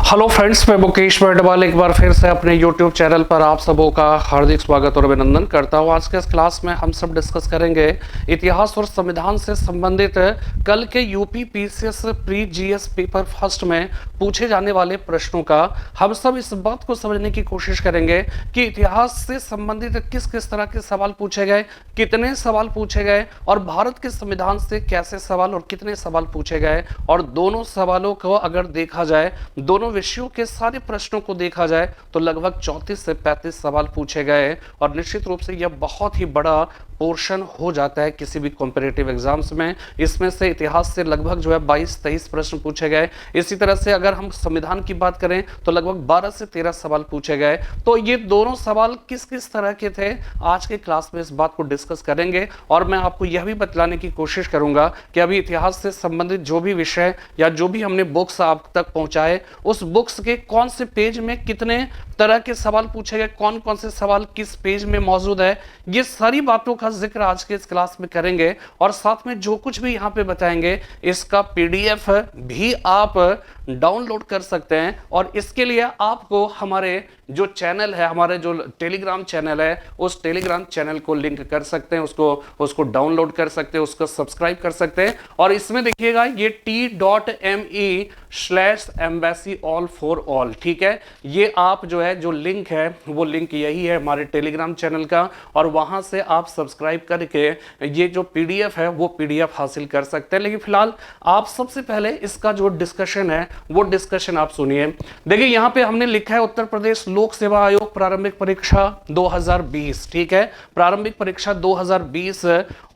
Hello friends, मैं मुकेश वर्डवाल एक बार फिर से अपने यूट्यूब चैनल पर आप सबों का हार्दिक स्वागत और अभिनंदन करता हूं। आज के इस क्लास में हम सब डिस्कस करेंगे इतिहास और संविधान से संबंधित कल के UP PCS pre GS paper first में पूछे जाने वाले प्रश्नों का हम सब इस बात को समझने की कोशिश करेंगे कि इतिहास से संबंधित किस किस तरह के सवाल पूछे गए, कितने सवाल पूछे गए और भारत के संविधान से कैसे सवाल और कितने सवाल पूछे गए। और दोनों सवालों को अगर देखा जाए, दोनों विषयों के सारे प्रश्नों को देखा जाए तो लगभग 34 से 35 सवाल पूछे गए और निश्चित रूप से यह बहुत ही बड़ा पोर्शन हो जाता है किसी भी कॉम्पिटिटिव एग्जाम्स में। इसमें से इतिहास से लगभग 22-23 प्रश्न पूछे गए। इसी तरह से अगर हम संविधान की बात करें तो लगभग 12 से 13 सवाल पूछे गए। तो ये दोनों सवाल किस किस तरह के थे, आज के क्लास में इस बात को डिस्कस करेंगे और मैं आपको यह भी बतलाने की कोशिश करूंगा कि अभी इतिहास से संबंधित जो भी विषय या जो भी हमने बुक्स आप तक पहुंचाए, उस बुक्स के कौन से पेज में कितने तरह के सवाल पूछे गए, कौन कौन से सवाल किस पेज में मौजूद है, ये सारी बातों का जिक्र आज के इस क्लास में करेंगे। और साथ में जो कुछ भी यहाँ पे बताएंगे इसका पीडीएफ भी आप डाउनलोड कर सकते हैं और इसके लिए आपको हमारे जो चैनल है, हमारे जो टेलीग्राम चैनल है, उस टेलीग्राम चैनल को लिंक कर सकते हैं, उसको डाउनलोड कर सकते हैं, उसको सब्सक्राइब कर सकते हैं। और इसमें देखिएगा ये t.me/embassyall4all, ठीक है। ये आप जो है, जो लिंक है वो लिंक यही है हमारे टेलीग्राम चैनल का और वहां से आप सब्सक्राइब करके ये जो पीडीएफ है वो पीडीएफ हासिल कर सकते हैं। लेकिन फिलहाल आप सबसे पहले इसका जो डिस्कशन है वो डिस्कशन आप सुनिए। देखिए यहाँ पे हमने लिखा है उत्तर प्रदेश लोक सेवा आयोग प्रारंभिक परीक्षा 2020, ठीक है, प्रारंभिक परीक्षा 2020।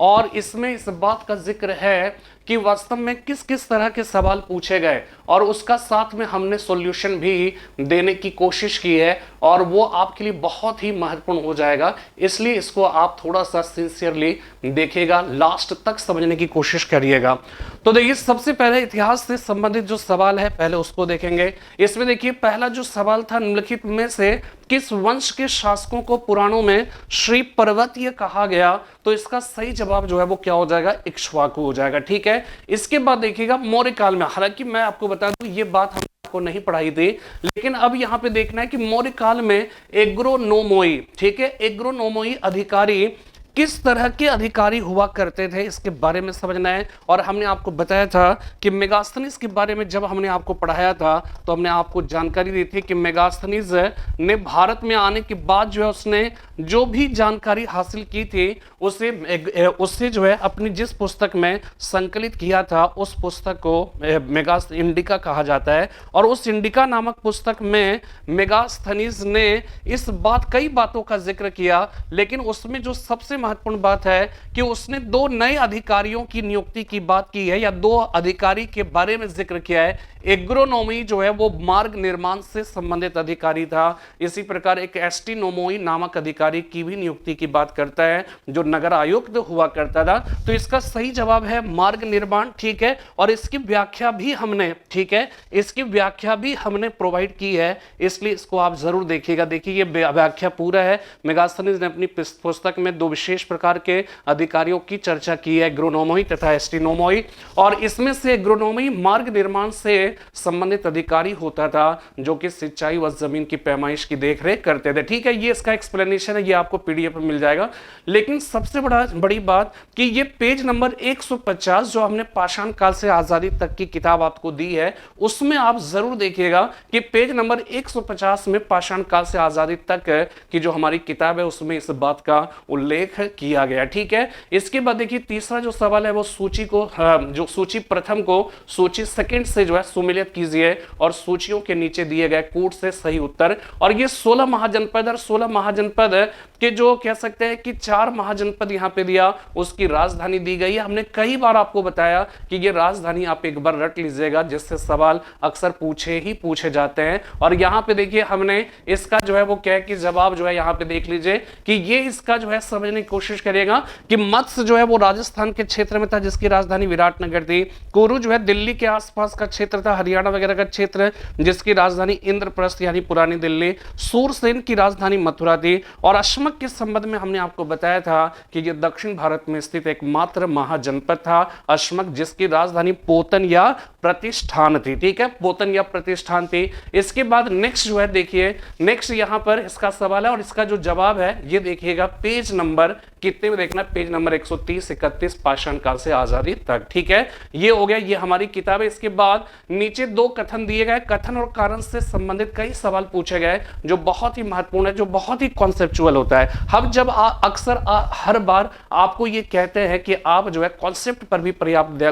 और इसमें इस बात का जिक्र है कि वास्तव में किस किस तरह के सवाल पूछे गए और उसका साथ में हमने सॉल्यूशन भी देने की कोशिश की है और वो आपके लिए बहुत ही महत्वपूर्ण हो जाएगा। इसलिए इसको आप थोड़ा सा सिंसियरली देखिएगा, लास्ट तक समझने की कोशिश करिएगा। तो देखिए सबसे पहले इतिहास से संबंधित जो सवाल है पहले उसको देखेंगे। इसमें देखिए पहला जो सवाल था, निम्नलिखित में से किस वंश के शासकों को पुराणों में श्री पर्वतीय कहा गया? तो इसका सही जवाब जो है वो क्या हो जाएगा? इक्ष्वाकु हो जाएगा, ठीक है। इसके बाद देखिएगा मौर्य काल में, हालांकि मैं आपको बता दूं ये बात हम आपको नहीं पढ़ाई थी, लेकिन अब यहां पे देखना है कि मौर्य काल में एग्रोनोमोई, ठीक है, एग्रोनोमोई अधिकारी किस तरह के अधिकारी हुआ करते थे, इसके बारे में समझना है। और हमने आपको बताया था कि मेगास्थनीज के बारे में जब हमने आपको पढ़ाया था तो हमने आपको जानकारी दी थी कि मेगास्थनीज ने भारत में आने के बाद जो है उसने जो भी जानकारी हासिल की थी उससे जो है अपनी जिस पुस्तक में संकलित किया था उस पुस्तक को इंडिका कहा जाता है। और उस इंडिका नामक पुस्तक में मेगास्थनीज ने इस बात, कई बातों का जिक्र किया, लेकिन उसमें जो सबसे महत्वपूर्ण बात है कि उसने 2 नए अधिकारियों की नियुक्ति की बात की है या 2 अधिकारी के बारे में जिक्र किया है। एग्रोनोमी जो है वो मार्ग निर्माण से संबंधित अधिकारी था। इसी प्रकार एक एस्ट्रोनोमोई नामक अधिकारी की भी नियुक्ति की बात करता है जो नगर आयुक्त हुआ करता था। तो इसका सही जवाब है मार्ग निर्माण, ठीक है। और इसकी व्याख्या भी हमने, ठीक है, इसकी व्याख्या भी हमने प्रोवाइड की है, इसलिए इसको आप जरूर देखिएगा। देखिए ये व्याख्या पूरा है। मेगास्थनीज ने अपनी पुस्तक में 2 विशेष प्रकार के अधिकारियों की चर्चा की है, एग्रोनोमोई तथा एस्ट्रोनोमोई। और इसमें से एग्रोनोमोई मार्ग निर्माण से संबंधित अधिकारी होता था जो कि सिंचाई व जमीन की पैमाइश की देखरेख करते थे, ठीक है। ये इसका एक्सप्लेनेशन है, ये आपको पीडीएफ में मिल जाएगा। लेकिन सबसे बड़ी बात कि ये पेज नंबर 150 जो हमने पाषाण काल से आजादी तक की किताब आपको दी है उसमें आप जरूर देखिएगा कि पेज नंबर 150 में पाषाण काल से आजादी तक की जो हमारी किताब है उसमें इस बात का उल्लेख किया गया, ठीक है। इसके बाद देखिए तीसरा जो सवाल है वो सूची को, जो सूची प्रथम को सूची सेकंड से जो है सुमेलित कीजिए और सूचियों के नीचे दिए गए कूट से सही उत्तर। और ये 16 महाजनपद और 16 महाजनपद के जो कह सकते हैं कि 4 महाजनपद यहां पे दिया, उसकी राजधानी दी गई है। हमने कई बार आपको बताया कि ये राजधानी आप एक बार रट लीजिएगा, जिससे सवाल अक्सर पूछे जाते हैं। और यहां पे देखिए हमने इसका जो है वो क्या है कि जवाब जो है यहां पे देख लीजिए कि ये इसका जो है समझने की कोशिश करिएगा कि मत्स्य जो है वो राजस्थान के क्षेत्र में था जिसकी राजधानी विराटनगर थी। कुरु जो है दिल्ली के आसपास का क्षेत्र था, हरियाणा वगैरह का क्षेत्र जिसकी राजधानी इंद्रप्रस्थ यानी पुरानी दिल्ली। सूरसेन की राजधानी मथुरा थी। और अश्म अशमक के संबंध में हमने आपको बताया था कि यह दक्षिण भारत में स्थित एकमात्र महाजनपद था अशमक, जिसकी राजधानी पोतन या प्रतिष्ठान थी। ठीक है, पोतन या प्रतिष्ठान थी। इसके बाद नेक्स्ट जो है देखिए, नेक्स्ट यहां पर इसका सवाल है और इसका जो जवाब है ये देखिएगा पेज नंबर कितने में देखना, पेज नंबर 130 31 पाषाण काल से आजादी तक। ठीक है, ये हो गया, ये हमारी किताब है। इसके बाद नीचे दो कथन दिए गए, कथन और कारण से संबंधित कई सवाल पूछे गए जो बहुत ही महत्वपूर्ण है, जो बहुत ही कॉन्सेप्चुअल होता है। हम जब अक्सर हर बार आपको ये कहते हैं कि आप जो है कॉन्सेप्ट पर भी पर्याप्त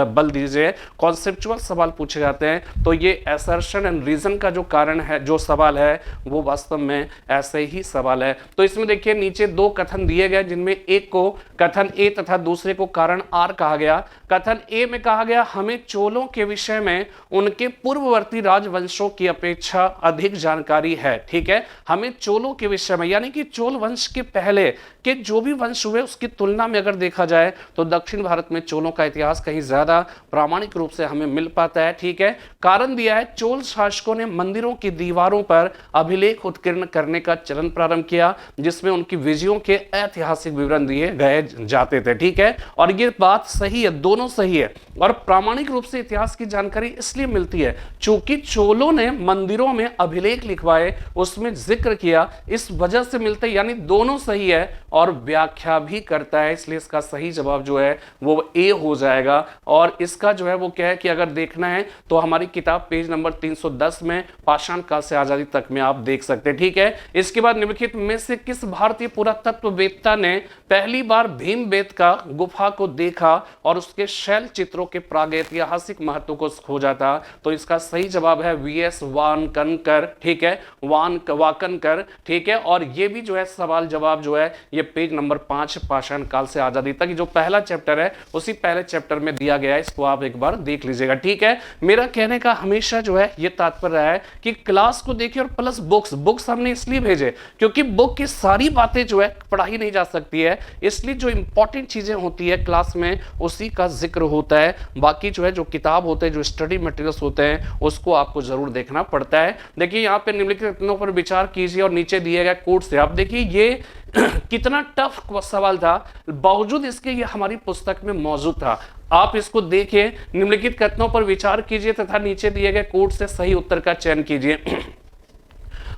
बल दीजिए, कॉन्सेप्चुअल सवाल पूछे जाते हैं, तो ये असर्शन एंड रीजन का जो कारण है, जो सवाल है वो वास्तव में ऐसे ही सवाल है। तो इसमें देखिए नीचे दो कथन दिए गए, जिनमें एक को कथन ए तथा दूसरे को कारण आर कहा गया। कथन ए में कहा गया हमें चोलों के विषय में उनके पूर्ववर्ती राजवंशों की अपेक्षा अधिक जानकारी है। ठीक है, हमें चोलों के विषय में, यानी कि चोल वंश के पहले के जो भी वंश हुए उसकी तुलना में अगर देखा जाए तो दक्षिण भारत में चोलों का इतिहास कहीं ज्यादा प्रामाणिक रूप से हमें मिल पाता है। ठीक है, कारण दिया है चोल शासकों ने मंदिरों की दीवारों पर अभिलेख उत्कीर्ण करने का चलन प्रारंभ किया, जिसमें उनकी विजयों के ऐतिहासिक विवरण दिए गए जाते थे। ठीक है, और ये बात सही है, दोनों सही है, और प्रामाणिक रूप से इतिहास की जानकारी इसलिए मिलती है चूंकि चोलों ने मंदिरों में अभिलेख लिखवाए, उसमें जिक्र किया, इस वजह से मिलते, यानी दोनों सही है और व्याख्या भी करता है, इसलिए इसका सही जवाब जो है वो ए हो जाएगा। और इसका जो है वो क्या है कि अगर देखना है तो हमारी किताब पेज नंबर 310 में पाषाण काल से आजादी तक में आप देख सकते हैं। ठीक है, इसके बाद निम्नलिखित में से किस भारतीय पुरातत्ववेत्ता ने पहली बार भीमबेत का गुफा को देखा और उसके शैल चित्रों के प्रागैतिहासिक महत्व को खोजा था? तो इसका सही जवाब है वीएस वानकनकर। ठीक है, वाकनकर। ठीक है, और ये भी जो है सवाल जवाब जो है ये पेज नंबर 5 पाषाण काल से आजादी तक, जो पहला चैप्टर है उसी पहले चैप्टर में दिया गया है, इसको आप एक बार देख लीजिएगा। ठीक है, मेरा कहने का हमेशा जो है ये तात्पर्य है कि क्लास को देखिए और प्लस बुक्स हमने इसलिए भेजे क्योंकि बुक की सारी बातें जो है पढ़ाई नहीं जा सकती है, इसलिए जो इंपॉर्टेंट चीजें होती है क्लास में उसी का जिक्र होता है। बाकी जो है जो किताब होते हैं, जो स्टडी मटेरियल्स होते हैं, उसको आपको जरूर देखना पड़ता है। देखिए यहाँ पे निम्नलिखित कथनों पर विचार कीजिए और नीचे दिए गए कोट से आप देखिए ये कितना टफ सवाल था, बावजूद इसके ये हमारी पुस्तक में मौजूद था। आप इसको देखिए, निम्नलिखित कथनों पर विचार कीजिए तथा नीचे दिए गए कोट से सही उत्तर का चयन कीजिए।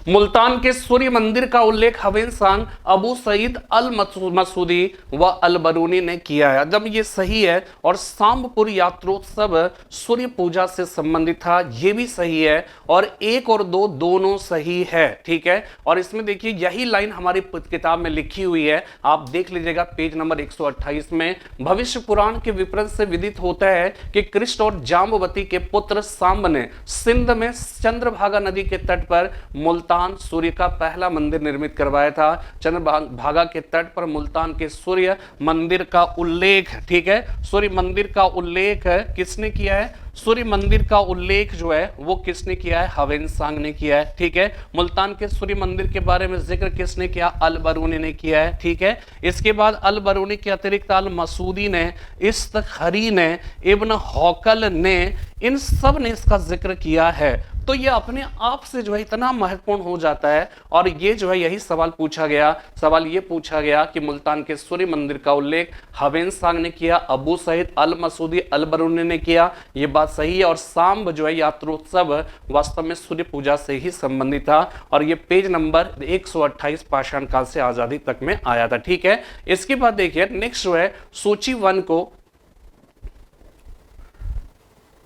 मुल्तान के सूर्य मंदिर का उल्लेख हवेनसांग, अबू सईद अल मसूदी व अल बरूनी ने किया है। जब ये सही है, और सांबपुर यात्रोत्सव सूर्य पूजा से संबंधित था, ये भी सही है, और 1 और 2 दोनों सही है। ठीक है, और इसमें देखिए यही लाइन हमारी किताब में लिखी हुई है, आप देख लीजिएगा पेज नंबर 128 में। भविष्य पुराण के विपरीत से विदित होता है कि कृष्ण और जाम्बवती के पुत्र सांब ने सिंध में चंद्रभागा नदी के तट पर मुल्तान सूर्य का पहला मंदिर निर्मित करवाया था। चंद्रभागा के तट पर मुल्तान के सूर्य मंदिर का उल्लेख, ठीक है, सूर्य मंदिर का उल्लेख किसने किया है? सूर्य मंदिर का उल्लेख जो है वो किसने किया है? हवेनसांग ने किया है। ठीक है, मुल्तान के सूर्य मंदिर के बारे में जिक्र किसने किया? अल बरूनी ने किया है। ठीक है, इसके बाद अल बरूनी के अतिरिक्त अल मसूदी ने, इस्तखरी ने, इब्न हौकल ने, इन सब ने इसका जिक्र किया है। तो ये अपने आप से जो है इतना महत्वपूर्ण हो जाता है, और ये जो है यही सवाल पूछा गया। सवाल ये पूछा गया कि मुल्तान के सूर्य मंदिर का उल्लेख हवेनसांग ने किया, अबू सईद अल मसूदी अल बरूनी ने किया, ये बात सही है। और सांब जो है यात्रोत्सव वास्तव में सूर्य पूजा से ही संबंधित था, और ये पेज नंबर 128 पाषाण काल से आजादी तक में आया था। ठीक है, इसके बाद देखिए नेक्स्ट जो है सूची 1 को,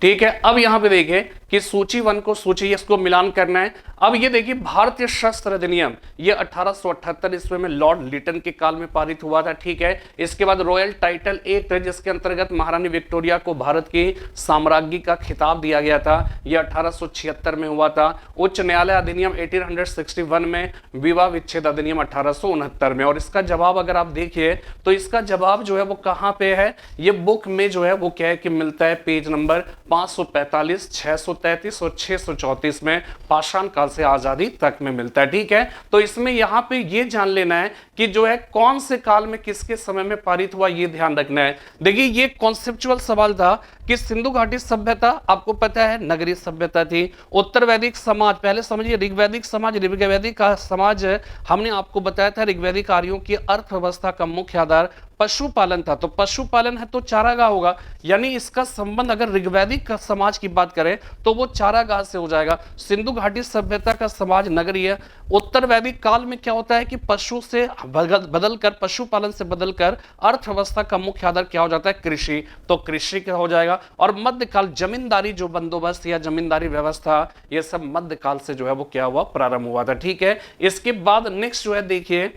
ठीक है, अब यहां पे देखिए कि सूची 1 को सूची इसको मिलान करना है। अब ये देखिए भारतीय शस्त्र अधिनियम ये 1878 ईस्वी में लॉर्ड लिटन के काल में पारित हुआ था। ठीक है, इसके बाद रॉयल टाइटल एक्ट जिसके अंतर्गत महारानी विक्टोरिया को भारत की साम्राज्ञी का खिताब दिया गया था, यह 1876 में हुआ था। उच्च न्यायालय अधिनियम 1861 में, विवाह विच्छेद अधिनियम 1869 में। और इसका जवाब अगर आप देखिए तो इसका जवाब जो है वो कहां पे है? ये बुक में जो है वो क्या है कि मिलता है पेज नंबर 545, 600 533 और 634 में पाषाण काल से आजादी तक में मिलता है। ठीक है, तो इसमें यहां पे ये जान लेना है कि जो है कौन से काल में किसके समय में पारित हुआ, ये ध्यान रखना है। देखिए ये कॉन्सेप्चुअल सवाल था कि सिंधु घाटी सभ्यता आपको पता है नगरीय सभ्यता थी। उत्तर वैदिक समाज, पहले समझिए ऋग्वैदिक समाज, ऋग्वैदिक का समाज हमने आपको बताया था ऋग्वैदिक आर्यों की अर्थव्यवस्था का मुख्य आधार पशुपालन था। तो पशुपालन है तो चारागाह होगा, यानी इसका संबंध अगर ऋग्वैदिक समाज की बात करें तो वो चारागाह से हो जाएगा। सिंधु घाटी सभ्यता का समाज नगरीय। उत्तर वैदिक काल में क्या होता है कि पशु से बदलकर, पशुपालन से बदलकर अर्थव्यवस्था का मुख्य आधार क्या हो जाता है, कृषि, तो कृषि का हो जाएगा। और मध्यकाल जमींदारी जो बंदोबस्त या जमींदारी व्यवस्था, ये सब मध्यकाल से जो है वो क्या हुआ, प्रारंभ हुआ था। ठीक है, इसके बाद नेक्स्ट जो है देखिए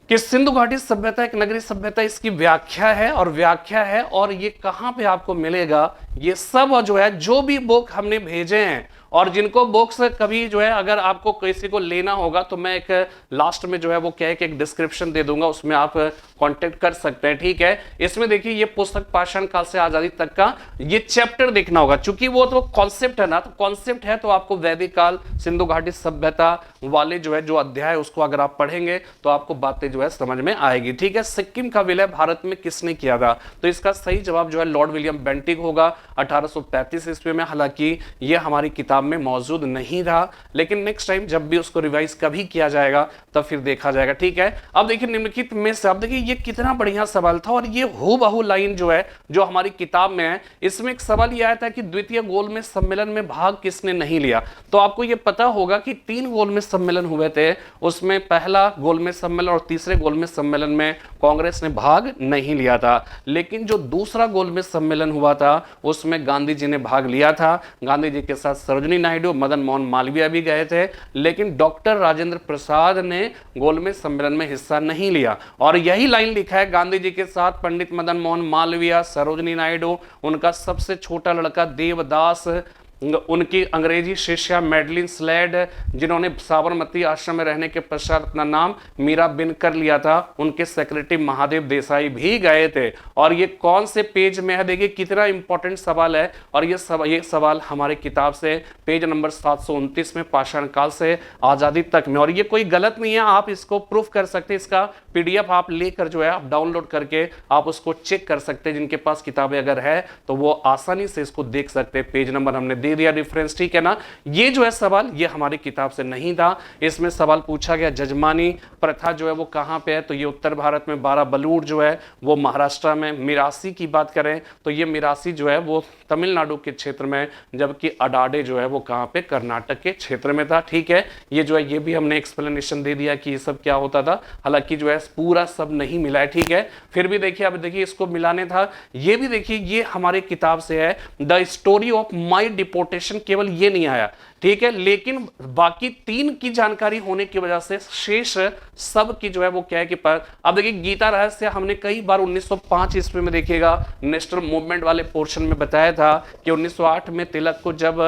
कि सिंधु घाटी सभ्यता एक नगरीय सभ्यता, इसकी व्याख्या है और ये कहां पे आपको मिलेगा, ये सब जो है जो भी बुक हमने भेजे हैं और जिनको बुक्स कभी जो है अगर आपको किसी को लेना होगा तो मैं एक लास्ट में जो है वो क्या है कि एक डिस्क्रिप्शन दे दूंगा, उसमें आप कांटेक्ट कर सकते हैं। ठीक है, इसमें देखिए ये पुस्तक पाषाण काल से आजादी तक का ये चैप्टर देखना होगा, क्योंकि वो तो कॉन्सेप्ट है ना, तो कॉन्सेप्ट है तो आपको वैदिक काल, सिंधु घाटी सभ्यता वाले जो है जो अध्याय उसको अगर आप पढ़ेंगे तो आपको बातें जो है समझ में आएगी। ठीक है, सिक्किम का विलय भारत में किसने किया था, तो इसका सही जवाब जो है लॉर्ड विलियम बेंटिक होगा 1835 ईस्वी में। हालांकि ये हमारी किताब में मौजूद नहीं रहा, लेकिन नेक्स्ट टाइम जब भी उसको रिवाइज कभी किया जाएगा तब फिर देखा जाएगा। ठीक है, अब देखिए निम्नलिखित में से, अब देखिए ये कितना बढ़िया सवाल था और ये हूबहू लाइन जो है जो हमारी किताब में है। इसमें एक सवाल ये आया था कि द्वितीय गोलमेज सम्मेलन में भाग किसने नहीं लिया, तो आपको ये पता होगा कि 3 गोलमेज सम्मेलन हुए थे, उसमें पहला गोलमेज सम्मेलन और तीसरे गोलमेज सम्मेलन में कांग्रेस ने भाग नहीं लिया था, लेकिन जो दूसरा गोलमेज सम्मेलन हुआ था उसमें गांधी जी ने भाग लिया था। गांधी जी के साथ सरोजिनी नायडू, मदन मोहन मालवीय भी गए थे, लेकिन डॉक्टर राजेंद्र प्रसाद ने गोलमेज सम्मेलन में हिस्सा नहीं लिया। और यही लाइन लिखा है, गांधी जी के साथ पंडित मदन मोहन मालवीय, सरोजिनी नायडू, उनका सबसे छोटा लड़का देवदास, उनकी अंग्रेजी शिष्या मैडलिन स्लेड, जिन्होंने साबरमती आश्रम में रहने के पश्चात अपना नाम मीरा बिन कर लिया था, उनके सेक्रेटरी महादेव देसाई भी गए थे। और ये कौन से पेज में है, देखिए कितना इंपॉर्टेंट सवाल है। और ये सवाल हमारे किताब से पेज नंबर 729 में पाषाण काल से आजादी तक में, और ये कोई गलत नहीं है, आप इसको प्रूफ कर सकते हैं। इसका पीडीएफ आप लेकर जो है आप डाउनलोड करके आप उसको चेक कर सकते हैं। जिनके पास किताबें अगर है तो वो आसानी से इसको देख सकते हैं। पेज नंबर हमने दे दिया रेफरेंस, ठीक है ना। ये जो है सवाल ये हमारी किताब से नहीं था। इसमें सवाल पूछा गया जजमानी प्रथा जो है वो कहां पे है, तो ये उत्तर भारत में, 12 बलूर जो है वो महाराष्ट्र में। मिरासी की बात करें तो ये मिरासी जो है वो तमिलनाडु के क्षेत्र में, जबकि अडाडे जो है वो कहां पे, कर्नाटक के क्षेत्र में था। ठीक है, ये जो है ये भी हमने एक्सप्लेनेशन दे दिया कि ये सब क्या होता था। हालांकि जो है पूरा सब नहीं मिला है, ठीक है, फिर भी देखिए, अब देखिए इसको मिलाने था। ये भी देखिए ये हमारी किताब से है, the story of my deportation, केवल ये नहीं आया, ठीक है, लेकिन बाकी 3 की जानकारी होने की वजह से शेष सब की जो है वो क्या है कि अब देखिए गीता रहस्य हमने कई बार 1905 ईस्वी में देखिएगा नेशनल मूवमेंट वाले पोर्शन में बताया था कि 1908 में तिलक को जब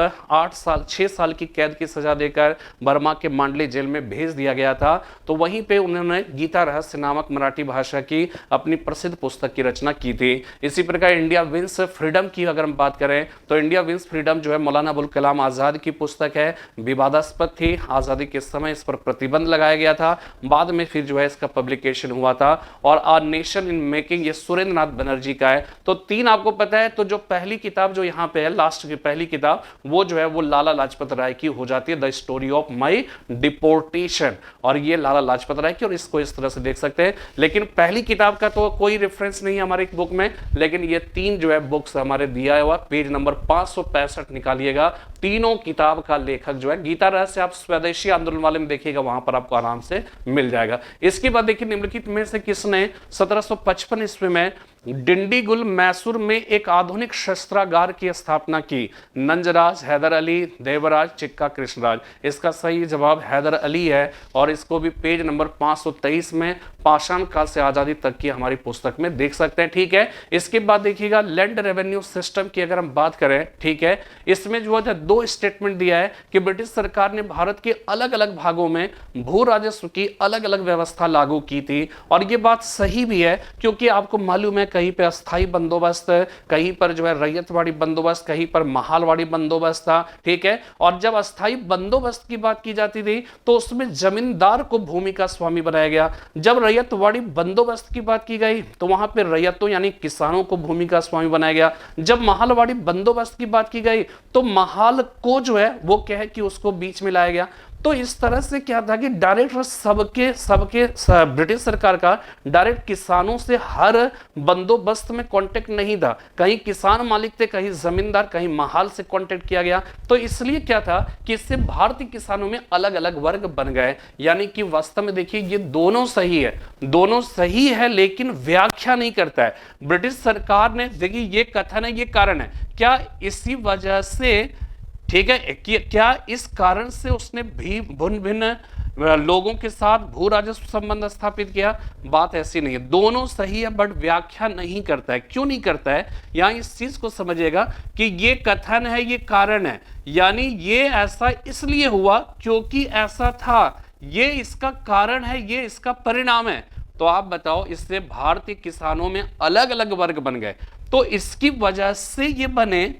6 साल की कैद की सजा देकर बर्मा के मांडली जेल में भेज दिया गया था, तो वहीं पे उन्होंने गीता रहस्य नामक मराठी भाषा की अपनी प्रसिद्ध पुस्तक की रचना की थी। इसी प्रकार इंडिया विंस फ्रीडम की अगर हम बात करें तो इंडिया विंस फ्रीडम जो है मौलाना अबुल कलाम आजाद की पुस्तक है, विवादास्पद थी, आजादी के समय इस पर प्रतिबंध लगाया गया था, बाद में फिर जो है इसका पब्लिकेशन हुआ था। और आ नेशन इन मेकिंग, ये सुरेंद्र नाथ बनर्जी का है। तो 3 आपको पता है। तो जो पहली किताब जो यहाँ पे है, लास्ट की पहली किताब, वो जो है वो लाला लाजपत राय की हो जाती है, the story of my deportation, और ये लाला लाजपत राय की, और इसको इस तरह से देख सकते हैं। लेकिन पहली किताब का तो कोई रेफरेंस नहीं है हमारे बुक में, लेकिन ये 3 जो है बुक्स हमारे दिया हुआ, पेज नंबर 565 निकालिएगा, तीनों किताब का लेखक जो है, गीता रहस्य आप स्वदेशी आंदोलन वाले में देखिएगा, वहां पर आपको आराम से मिल जाएगा। इसके बाद देखिए निम्नलिखित में से किसने 1755 ईस्वी में डिंडीगुल मैसूर में एक आधुनिक शस्त्रागार की स्थापना की? नंजराज, हैदर अली, देवराज, चिक्का कृष्णराज। इसका सही जवाब हैदर अली है, और इसको भी पेज नंबर 523 में पाषाण काल से आजादी तक की हमारी पुस्तक में देख सकते हैं, ठीक है। इसके बाद देखिएगा लैंड रेवेन्यू सिस्टम की अगर हम बात करें, ठीक है, इसमें जो है 2 स्टेटमेंट दिया है कि ब्रिटिश सरकार ने भारत के अलग अलग भागों में भू राजस्व की अलग अलग व्यवस्था लागू की थी, और ये बात सही भी है, क्योंकि आपको मालूम है कहीं पे अस्थाई बंदोबस्त, कहीं पर जो है रैयतवाड़ी बंदोबस्त, कहीं पर महालवाड़ी बंदोबस्त था, ठीक है। और जब अस्थाई बंदोबस्त की बात की जाती थी तो उसमें जमींदार को भूमि का स्वामी बनाया गया। जब रैयतवाड़ी बंदोबस्त की बात की गई तो वहां पर रैयतों यानी किसानों को भूमि का स्वामी बनाया गया। जब महालवाड़ी बंदोबस्त की बात की गई तो महाल को जो है वो क्या है कि उसको बीच में लाया गया। तो इस तरह से क्या था कि डायरेक्ट सबके ब्रिटिश सरकार का डायरेक्ट किसानों से हर बंदोबस्त में कांटेक्ट नहीं था। कहीं किसान मालिक थे, कहीं जमींदार, कहीं महाल से कांटेक्ट किया गया। तो इसलिए क्या था कि इससे भारतीय किसानों में अलग अलग वर्ग बन गए। यानी कि वास्तव में देखिए ये दोनों सही है, दोनों सही है, लेकिन व्याख्या नहीं करता है। ब्रिटिश सरकार ने देखिए ये कथन है, ये कारण है, क्या इसी वजह से, ठीक है, कि क्या इस कारण से उसने भी भिन्न भिन्न लोगों के साथ भू राजस्व संबंध स्थापित किया? बात ऐसी नहीं है, दोनों सही है बट व्याख्या नहीं करता है। क्यों नहीं करता है? यहां इस चीज को समझिएगा कि ये कथन है, ये कारण है, यानी ये ऐसा इसलिए हुआ क्योंकि ऐसा था, ये इसका कारण है, ये इसका परिणाम है। तो आप बताओ, इससे भारतीय किसानों में अलग अलग वर्ग बन गए, तो इसकी वजह से ये बने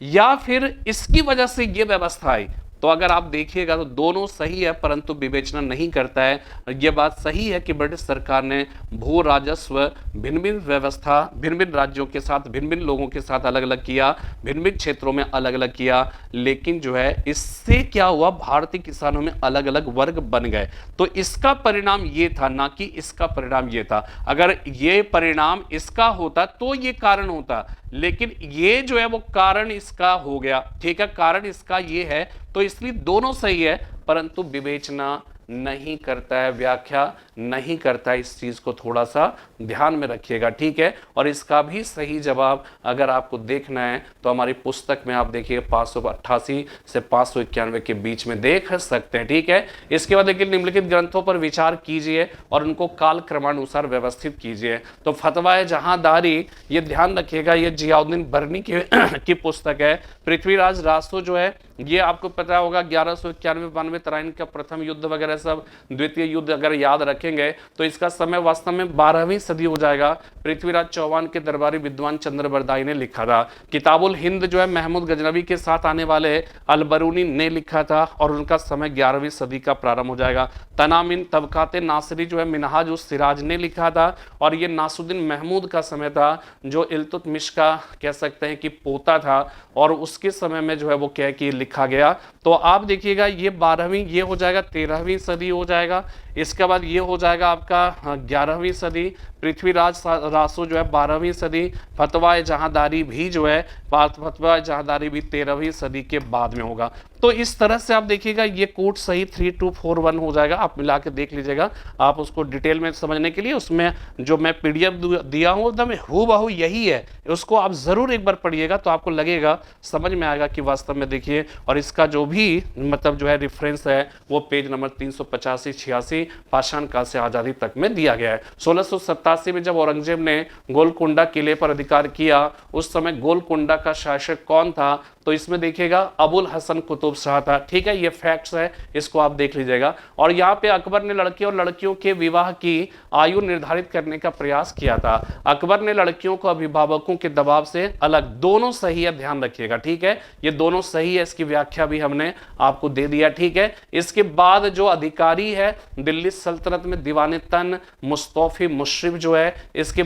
या फिर इसकी वजह से ये व्यवस्था आई? तो अगर आप देखिएगा तो दोनों सही है परंतु विवेचना नहीं करता है। यह बात सही है कि ब्रिटिश सरकार ने भू राजस्व भिन्न भिन्न व्यवस्था, भिन्न भिन्न राज्यों के साथ, भिन्न भिन्न लोगों के साथ अलग अलग किया, भिन्न भिन्न क्षेत्रों में अलग अलग किया, लेकिन जो है इससे क्या हुआ, भारतीय किसानों में अलग अलग वर्ग बन गए। तो इसका परिणाम ये था, ना कि इसका परिणाम ये था। अगर ये परिणाम इसका होता तो ये कारण होता, लेकिन ये जो है वो कारण इसका हो गया, ठीक है, कारण इसका ये है। तो इसलिए दोनों सही है परंतु विवेचना नहीं करता है, व्याख्या नहीं करता है। इस चीज को थोड़ा सा ध्यान में रखिएगा, ठीक है। और इसका भी सही जवाब अगर आपको देखना है तो हमारी पुस्तक में आप देखिए 588 से 591 के बीच में देख सकते हैं, ठीक है। इसके बाद देखिए निम्नलिखित ग्रंथों पर विचार कीजिए और उनको काल क्रमानुसार व्यवस्थित कीजिए। तो फतवा जहांदारी, ये ध्यान रखिएगा, ये जियाउद्दीन बर्नी की पुस्तक है। पृथ्वीराज रासो जो है ये आपको पता होगा 1191-92 तराइन का प्रथम युद्ध वगैरह सब, द्वितीय युद्ध अगर याद रखेंगे तो इसका समय वास्तव में 12वीं सदी हो जाएगा। पृथ्वीराज चौहान के दरबारी विद्वान चंद्रबरदाई ने लिखा था। किताबुल हिंद जो है महमूद गजनवी के साथ आने वाले अलबरूनी ने लिखा था और उनका समय 11वीं सदी का प्रारंभ हो जाएगा। तनामिन तबकाते नासिरी जो है मिनहाज उस सिराज ने लिखा था और ये नासुद्दीन महमूद का समय था जो इल्तुतमिश का कह सकते हैं कि पोता था और उसके समय में जो है वो क्या कि लिखा गया। तो आप देखिएगा ये 12वीं, ये हो जाएगा 13वीं सदी हो जाएगा। इसके बाद ये हो जाएगा आपका 11वीं सदी। पृथ्वीराज रासो जो है 12वीं सदी। फतवा जहांदारी भी जो है, फतवा जहांदारी भी 13वीं सदी के बाद में होगा। तो इस तरह से आप देखिएगा ये कोड सही 3241 हो जाएगा। आप मिला के देख लीजिएगा, आप उसको डिटेल में समझने के लिए उसमें जो मैं पीडीएफ दिया हूँ एकदम हूबहू यही है, उसको आप जरूर एक बार पढ़िएगा तो आपको लगेगा, समझ में आएगा कि वास्तव में देखिए। और इसका जो भी मतलब जो है रेफरेंस है वो पेज नंबर 385-86 पाषाण काल से आजादी तक में दिया गया है। 1687 में जब औरंगजेब ने गोलकुंडा किले पर अधिकार किया, उस समय गोलकुंडा का शासक कौन था? तो इसमें देखिएगा अबुल हसन कुतुब शाह था, ठीक है। ये फैक्ट्स है, इसको आप देख लीजिएगा। और यहाँ पे अकबर ने लड़के और लड़कियों के विवाह की आयु निर्धारित करने का प्रयास किया था। अकबर ने लड़कियों को अभिभावकों के दबाव से अलग, दोनों सही है, ध्यान रखिएगा, ठीक है। ये दोनों सही है, इसकी व्याख्या भी हमने आपको दे दिया, ठीक है। इसके बाद जो अधिकारी है दिल्ली सल्तनत में दीवाने तन मुस्तफी मुशर्रफ जो है, इसके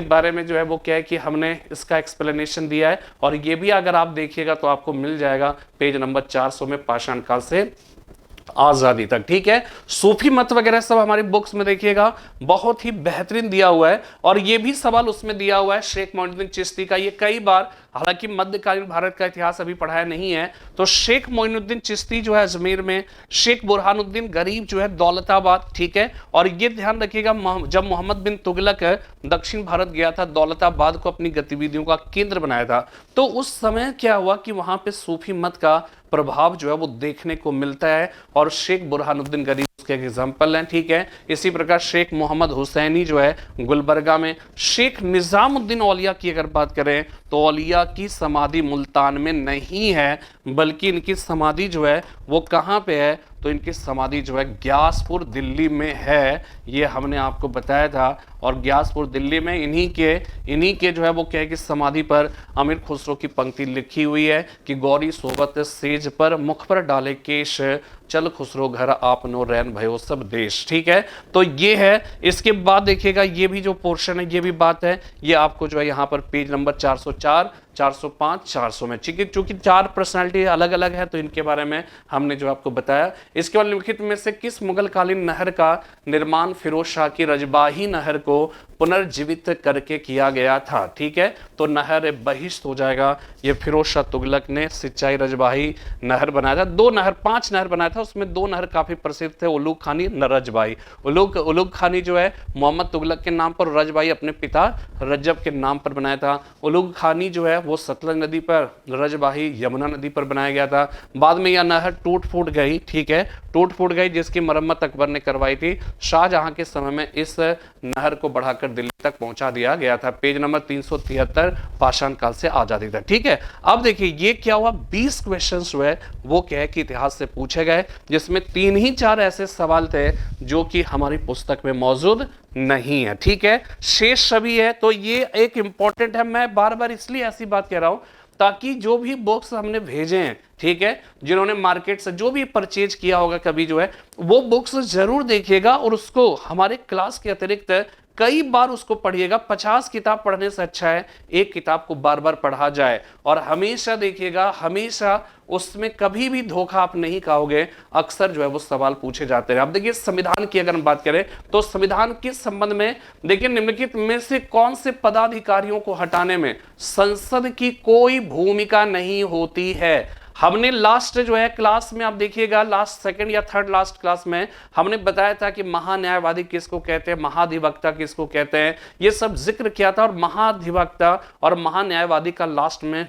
बारे में जो है वो क्या है कि हमने इसका एक्सप्लेनेशन दिया है। और ये भी अगर आप देखिएगा तो आपको मिल जाएगा पेज नंबर 400 में पाषाण काल से आजादी तक, ठीक है। सूफी मत वगैरह सब हमारी बुक्स में देखिएगा बहुत ही बेहतरीन दिया हुआ है। और ये भी सवाल उसमें दिया हुआ है शेख मोइनुद्दीन चिश्ती का। ये कई बार, हालांकि मध्यकालीन भारत का इतिहास अभी पढ़ाया नहीं है, तो शेख मोइनुद्दीन चिश्ती जो है अजमेर में, शेख बुरहानुद्दीन गरीब जो है दौलताबाद, ठीक है। और ये ध्यान रखिएगा जब मोहम्मद बिन तुगलक दक्षिण भारत गया था, दौलताबाद को अपनी गतिविधियों का केंद्र बनाया था, तो उस समय क्या हुआ कि वहां पे सूफी मत का प्रभाव जो है वो देखने को मिलता है। और शेख बुरहानुद्दीन गरीब उसके एग्जाम्पल हैं, ठीक है। इसी प्रकार शेख मोहम्मद हुसैनी जो है गुलबर्गा में। शेख निजामुद्दीन औलिया की अगर बात करें तो औलिया की समाधि मुल्तान में नहीं है, बल्कि इनकी समाधि जो है वो कहाँ पे है? तो इनकी समाधि जो है ग्यासपुर दिल्ली में है, ये हमने आपको बताया था। और ग्यासपुर दिल्ली में इन्हीं के जो है वो क्या है कि समाधि पर अमीर खुसरो की पंक्ति लिखी हुई है कि गौरी सोबत सेज पर मुख पर डाले केश, चल खुसरो घर आपनो रैन भयो सब देश। ठीक है, तो ये है। इसके बाद देखिएगा ये भी जो पोर्शन है, ये भी बात है, ये आपको जो है यहाँ पर पेज नंबर 404, 405, 400 में, ठीक है, चूंकि 4 पर्सनालिटी अलग अलग है तो इनके बारे में हमने जो आपको बताया। इसके बाद निम्नलिखित में से किस मुगल कालीन नहर का निर्माण फिरोज शाह की रजबाही नहर को पुनर्जीवित करके किया गया था? ठीक है, तो नहर बहिश्त हो जाएगा। ये फिरोज शाह तुगलक ने सिंचाई रजबाही नहर बनाया था। 2 नहर, 5 नहर बनाया था, उसमें 2 नहर काफी प्रसिद्ध थे, उलूग खानी, रजबाही। उलूग खानी जो है मोहम्मद तुगलक के नाम पर, रजबाही अपने पिता रजब के नाम पर बनाया था। उलूग खानी जो है वो सतलज नदी पर, रजबाही यमुना नदी पर बनाया गया था। बाद में यह नहर टूट फूट गई, ठीक है, टूट फूट गई, जिसकी मरम्मत अकबर ने करवाई थी। शाहजहां के समय में इस नहर को बढ़ाकर दिल्ली तक पहुंचा दिया गया था। पेज नंबर 373, पाषाण काल से आजादी तक। ठीक है, अब देखिए ये क्या हुआ, 20 क्वेश्चंस जो है वो क्या है कि इतिहास से पूछे गए, जिसमें 3 ही 4 ऐसे सवाल थे जो कि हमारी पुस्तक में मौजूद नहीं है। ठीक है, शेष सभी है। तो ये एक इंपॉर्टेंट है, मैं बार बार इसलिए ऐसी बात कह रहा हूं ताकि जो भी बुक्स हमने भेजे हैं, ठीक है, जिन्होंने मार्केट से जो भी परचेज किया होगा कभी जो है, वो बुक्स जरूर देखिएगा और उसको हमारे क्लास के अतिरिक्त कई बार उसको पढ़िएगा। 50 किताब पढ़ने से अच्छा है एक किताब को बार बार पढ़ा जाए। और हमेशा देखिएगा, हमेशा उसमें कभी भी धोखा आप नहीं खाओगे, अक्सर जो है वो सवाल पूछे जाते हैं। अब देखिए संविधान की अगर हम बात करें तो संविधान के संबंध में देखिए निम्नलिखित में से कौन से पदाधिकारियों को हटाने में संसद की कोई भूमिका नहीं होती है? हमने लास्ट जो है क्लास में आप देखिएगा, लास्ट सेकंड या थर्ड लास्ट क्लास में हमने बताया था कि महान्यायवादी किसको कहते हैं, महाधिवक्ता किसको कहते हैं, ये सब जिक्र किया था। और महाधिवक्ता और महान्यायवादी का लास्ट में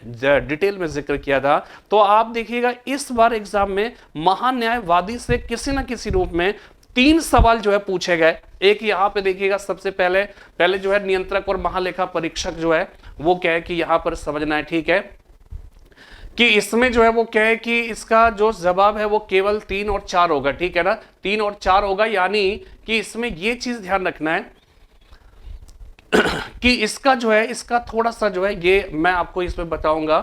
डिटेल में जिक्र किया था। तो आप देखिएगा इस बार एग्जाम में महान्यायवादी से किसी न किसी रूप में 3 सवाल जो है पूछे गए। एक यहां पे देखिएगा, सबसे पहले जो है नियंत्रक और महालेखा परीक्षक जो है वो क्या है कि यहां पर समझना है, ठीक है, कि इसमें जो है वो क्या है कि इसका जो जवाब है वो केवल 3 और 4 होगा। ठीक है ना, 3 और 4 होगा, यानी कि इसमें ये चीज ध्यान रखना है कि इसका जो है, इसका थोड़ा सा जो है, ये मैं आपको इसमें बताऊंगा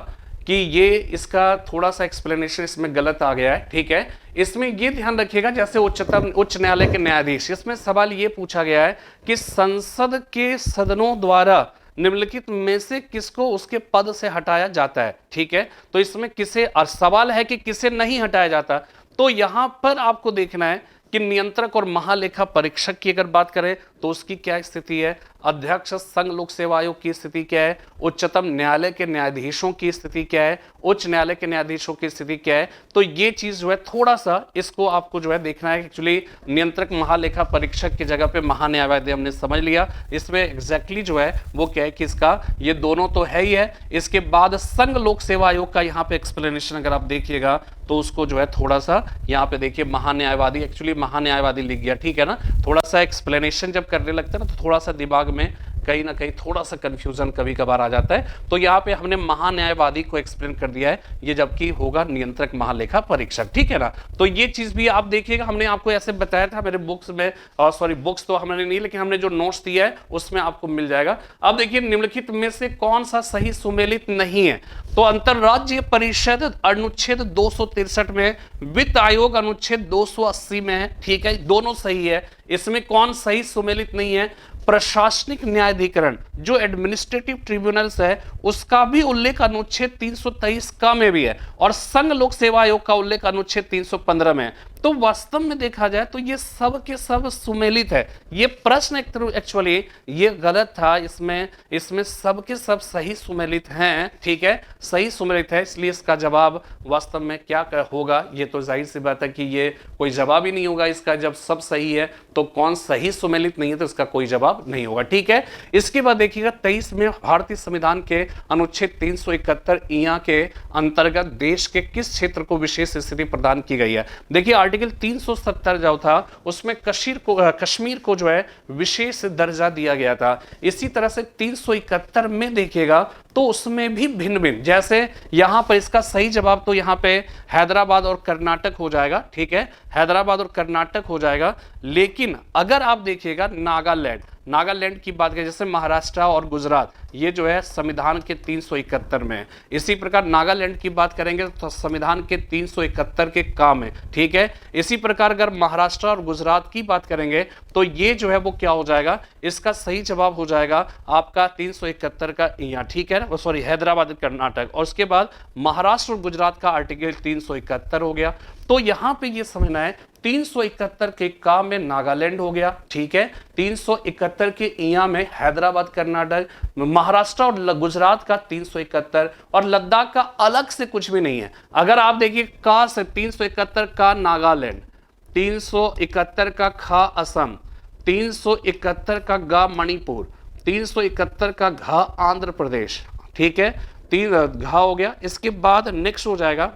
कि ये इसका थोड़ा सा एक्सप्लेनेशन इसमें गलत आ गया है। ठीक है, इसमें ये ध्यान रखिएगा, जैसे उच्च न्यायालय के न्यायाधीश, इसमें सवाल ये पूछा गया है कि संसद के सदनों द्वारा निम्नलिखित में से किसको उसके पद से हटाया जाता है? ठीक है, तो इसमें किसे, और सवाल है कि किसे नहीं हटाया जाता, तो यहां पर आपको देखना है कि नियंत्रक और महालेखा परीक्षक की अगर बात करें तो उसकी क्या स्थिति है, अध्यक्ष संघ लोक सेवा आयोग की स्थिति क्या है, उच्चतम न्यायालय के न्यायाधीशों की स्थिति क्या है, उच्च न्यायालय के न्यायाधीशों की स्थिति क्या है। तो ये चीज जो है थोड़ा सा इसको आपको जो है देखना है। एक्चुअली नियंत्रक महालेखा परीक्षक की जगह पे महान्यायवादी हमने समझ लिया, इसमें एग्जैक्टली जो है वो क्या है कि इसका ये दोनों तो है ही है। इसके बाद संघ लोक सेवा आयोग का यहाँ पे एक्सप्लेनेशन अगर आप देखिएगा तो उसको जो है थोड़ा सा यहाँ पे देखिए महान्यायवादी, एक्चुअली महान्यायवादी लिख गया, ठीक है ना। थोड़ा सा एक्सप्लेनेशन जब करने लगता है ना तो थोड़ा सा दिमाग में कहीं ना कहीं थोड़ा सा कंफ्यूजन कभी कभार आ जाता है। तो यहाँ पे हमने महान्यायवादी को एक्सप्लेन कर दिया है, ये जबकि होगा नियंत्रक महालेखा परीक्षक, ठीक है ना। तो ये चीज भी आप देखिएगा, हमने आपको ऐसे बताया था मेरे बुक्स में, सॉरी बुक्स तो हमने नहीं, लेकिन हमने जो नोट्स दिया है उसमें आपको मिल जाएगा। अब देखिए निम्नलिखित में से कौन सा सही सुमेलित नहीं है, तो अंतरराज्यीय परिषद अनुच्छेद 263 में, वित्त आयोग अनुच्छेद 280 में है, ठीक है, दोनों सही है। इसमें कौन सही सुमेलित नहीं है, प्रशासनिक न्यायाधिकरण जो एडमिनिस्ट्रेटिव ट्रिब्यूनल्स है उसका भी उल्लेख अनुच्छेद 323 का में भी है, और संघ लोक सेवा आयोग का उल्लेख अनुच्छेद 315 में है। तो वास्तव में देखा जाए तो ये सब के सब सुमेलित है। ये प्रश्न एक्चुअली ये गलत था, इसमें सब के सब सही सुमेलित हैं, ठीक है, सही सुमेलित है, इसलिए इसका जवाब वास्तव में क्या होगा, ये तो जाहिर सी बात है कि ये कोई जवाब ही नहीं होगा इसका। जब सब सही है तो तो कौन सही सुमेलित नहीं है, तो इसका कोई जवाब नहीं होगा। ठीक है, इसके बाद देखिएगा 23 में भारतीय संविधान के अनुच्छेद 371 इया के अंतर्गत देश के किस क्षेत्र को विशेष स्थिति प्रदान की गई है। देखिए आर्टिकल 370 जो था उसमें कश्मीर को जो है विशेष दर्जा दिया गया था। इसी तरह से 371 में देखिएगा तो उसमें भी भिन्न भिन्न, जैसे यहां पर इसका सही जवाब तो यहां पे हैदराबाद और कर्नाटक हो जाएगा। ठीक है, हैदराबाद और कर्नाटक हो जाएगा। लेकिन अगर आप देखिएगा नागालैंड की बात करें, जैसे महाराष्ट्र और गुजरात, ये जो है संविधान के 371 में है। इसी प्रकार नागालैंड की बात करेंगे तो संविधान के 371 के काम है। ठीक है, इसी प्रकार अगर महाराष्ट्र और गुजरात की बात करेंगे तो ये जो है वो क्या हो जाएगा, इसका सही जवाब हो जाएगा आपका 371 का यहाँ। ठीक है, सॉरी हैदराबाद कर्नाटक, और उसके बाद महाराष्ट्र और गुजरात का आर्टिकल 371 हो गया। तो यहां पे ये समझना है 371 के का में नागालैंड हो गया। ठीक है, 371 के इया में हैदराबाद कर्नाटक, महाराष्ट्र और गुजरात का 371, और लद्दाख का अलग से कुछ भी नहीं है। अगर आप देखिए का से 371 का नागालैंड, 371 का खा असम, 371 का गा मणिपुर, 371 का घा आंध्र प्रदेश। ठीक है, 3 घा हो गया। इसके बाद नेक्स्ट हो जाएगा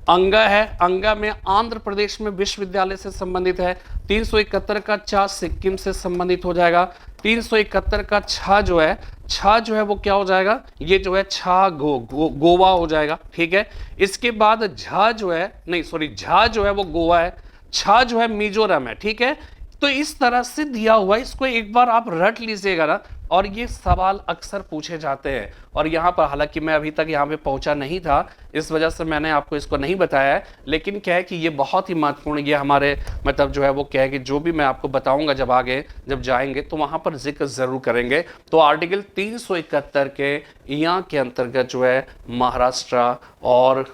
अंगा है, अंगा में आंध्र प्रदेश में विश्वविद्यालय से संबंधित है। 371 का चा सिक्किम से संबंधित हो जाएगा। 371 का छा जो है वो क्या हो जाएगा, ये जो है छा गोवा हो जाएगा। ठीक है, इसके बाद झा जो है वो गोवा है, छा जो है मिजोरम है। ठीक है, तो इस तरह से दिया हुआ है, इसको एक बार आप रट लीजिएगा ना, और ये सवाल अक्सर पूछे जाते हैं। और यहाँ पर हालांकि मैं अभी तक यहाँ पे पहुँचा नहीं था, इस वजह से मैंने आपको इसको नहीं बताया है, लेकिन क्या है कि ये बहुत ही महत्वपूर्ण, ये हमारे मतलब जो है वो क्या है कि जो भी मैं आपको बताऊंगा जब आगे जब जाएंगे तो वहाँ पर जिक्र जरूर करेंगे। तो आर्टिकल 371 के यहाँ के अंतर्गत जो है महाराष्ट्र और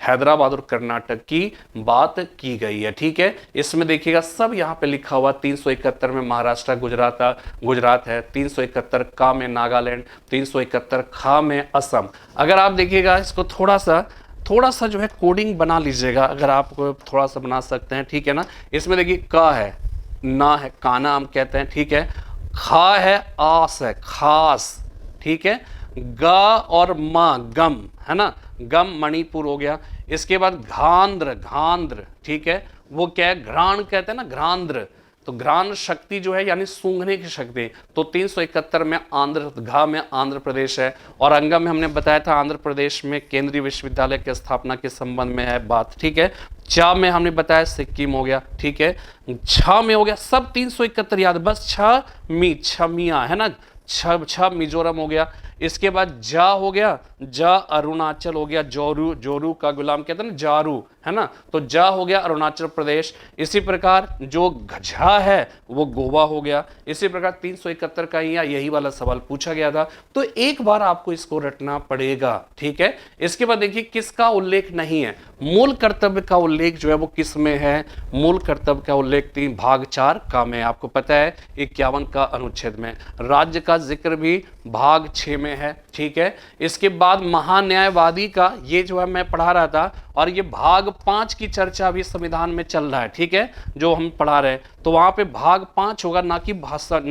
हैदराबाद और कर्नाटक की बात की गई है। ठीक है, इसमें देखिएगा सब यहाँ पे लिखा हुआ, 371 में महाराष्ट्र गुजरात है, 371 का में नागालैंड, 371 खा में असम। अगर आप देखिएगा इसको थोड़ा सा जो है कोडिंग बना लीजिएगा, अगर आप थोड़ा सा बना सकते हैं। ठीक है ना, इसमें देखिए का है, ना है, काना हम कहते हैं। ठीक है, खा है, आस है, खास। ठीक है, गा और मा गम है ना, गम मणिपुर हो गया। इसके बाद घांद्र। ठीक है, वो क्या है, घ्राण कहते हैं ना, घ्रांद्र, तो घ्राण शक्ति जो है यानी सूंघने की शक्ति। तो 371 में घा में आंध्र प्रदेश है, और अंगा में हमने बताया था आंध्र प्रदेश में केंद्रीय विश्वविद्यालय की स्थापना के संबंध में है बात। ठीक है, चा में हमने बताया सिक्किम हो गया। ठीक है, छा में हो गया, सब 371 याद, बस छमिया है ना, छ मिजोरम हो गया। इसके बाद जा हो गया, जा अरुणाचल हो गया, जोरू का गुलाम कहते हैं ना, जारू है ना, तो जा हो गया अरुणाचल प्रदेश। इसी प्रकार जो झा है वो गोवा हो गया। इसी प्रकार 371 का यही वाला सवाल पूछा गया था, तो एक बार आपको इसको रटना पड़ेगा। ठीक है, इसके बाद देखिए किसका उल्लेख नहीं है, मूल कर्तव्य का उल्लेख जो है वो किस में है, मूल कर्तव्य का उल्लेख 3 भाग 4 का में, आपको पता है 51 का अनुच्छेद में। राज्य का जिक्र भी भाग 6 में है। ठीक है, इसके बाद महान्यायवादी का ये जो है मैं पढ़ा रहा था, और ये भाग 5 की चर्चा अभी संविधान में चल रहा है। ठीक है, जो हम पढ़ा रहे हैं, तो वहां पे भाग 5 होगा, ना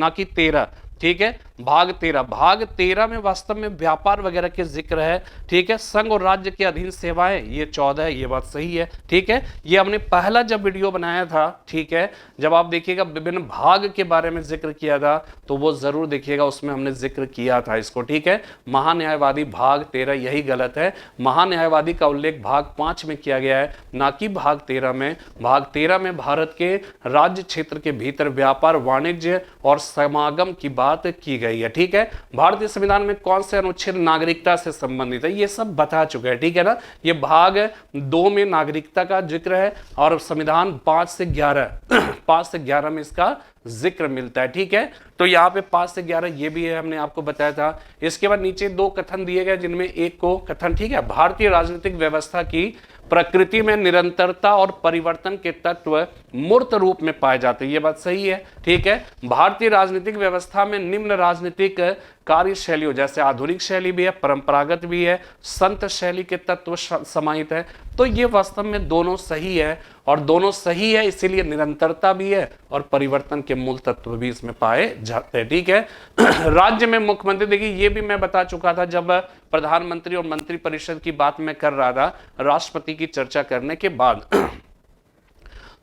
कि 13। ठीक है, भाग 13 में वास्तव में व्यापार वगैरह के जिक्र है। ठीक है, संघ और राज्य के अधीन सेवाएं ये 14 है, ये बात सही है। ठीक है, ये हमने पहला जब वीडियो बनाया था, ठीक है, जब आप देखिएगा विभिन्न भाग के बारे में जिक्र किया था, तो वो जरूर देखिएगा, उसमें हमने जिक्र किया था इसको। ठीक है, महान्यायवादी भाग 13, यही गलत है, महान्यायवादी का उल्लेख भाग 5 में किया गया है, ना कि भाग 13 में। भाग 13 में भारत के राज्य क्षेत्र के भीतर व्यापार, वाणिज्य और समागम की बात की गई है। ठीक है, भारतीय संविधान में कौन से अनुच्छेद नागरिकता से संबंधित है, ये सब बता चुके हैं। ठीक है ना, ये भाग 2 में नागरिकता का जिक्र है, और संविधान 5 से 11 में इसका जिक्र मिलता है। ठीक है, तो यहाँ पे 5 से 11 ये भी है, हमने आपको बताया था। इसके बाद नीचे 2 कथन दिए गए, जिनमें एक को कथन, ठीक है, भारतीय राजनीतिक व्यवस्था की प्रकृति में निरंतरता और परिवर्तन के तत्व मूर्त रूप में पाए जाते हैं। ये बात सही है। ठीक है, भारतीय राजनीतिक व्यवस्था में निम्न राजनीतिक कार्य शैलियों, जैसे आधुनिक शैली भी है, परंपरागत भी है, संत शैली के तत्व समाहित है। तो ये वास्तव में दोनों सही है, और दोनों सही है इसीलिए निरंतरता भी है और परिवर्तन के मूल तत्व भी इसमें पाए जाते हैं। ठीक है, राज्य में मुख्यमंत्री, देखिए ये भी मैं बता चुका था जब प्रधानमंत्री और मंत्री परिषद की बात मैं कर रहा था राष्ट्रपति की चर्चा करने के बाद,